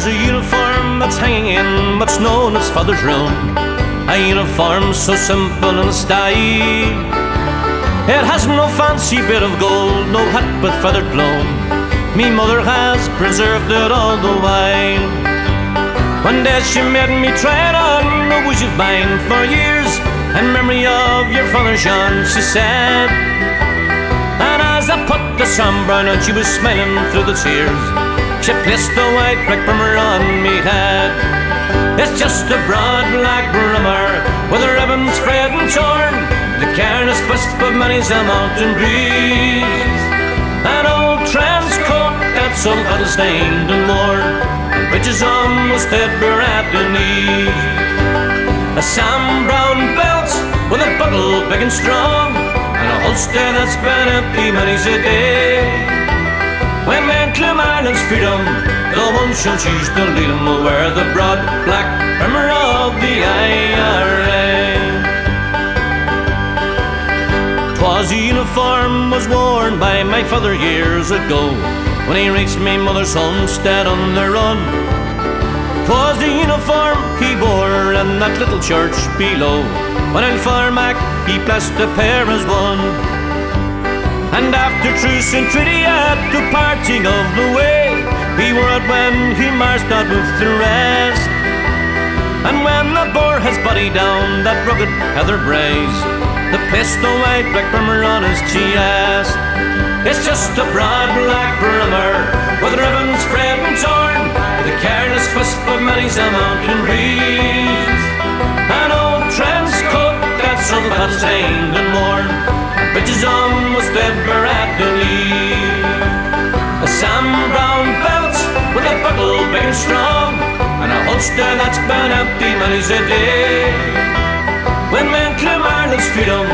There's a uniform that's hanging in what's known as Father's Room, a uniform so simple in style. It has no fancy bit of gold, no hat with feathered plume. Me mother has preserved it all the while. One day she made me try it on a wish of mine for years, in memory of your father John, she said. And as I put the sunburn on, she was smiling through the tears. She placed the white brick brimmer on me head. It's just a broad black brimmer with the ribbons frayed and torn, the careless wisp of many's a mountain breeze. An old trench-coat that's all battle-stained and worn, and bridges almost dead bare at the knee. A Sam Brown belt with a buckle big and strong, and a holster that's been empty many's a day. When men claim Ireland's freedom, no one shall choose to lead them, will wear the broad black brimmer of the IRA. 'Twas a uniform was worn by my father years ago, when he reached me mother's homestead on the run. 'Twas the uniform he wore in that little church below, when in Farmac he blessed the pair as one. And after truce and treaty at the parting of the way, he wore it when he marched out with the rest. And when the bore his body down that rugged heather braes, they placed the white black brimmer on his chest. It's just a broad black brimmer with ribbons frayed and torn, with a careless wisp of many's a mountain breeze. An old trench coat that's all battle-stained and worn, bridges almost dead bare at the knee. A Sam Brown belt with a buckle big and strong, and a holster that's been empty many's a day. When men claim Ireland's freedom,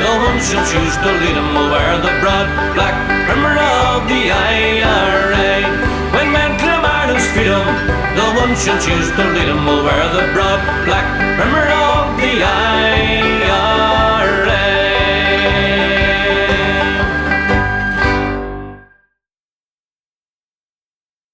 no one shall choose to lead them, will wear the broad black brimmer of the IRA. When men claim Ireland's freedom, no one shall choose to lead them, will wear the broad black brimmer of the IRA.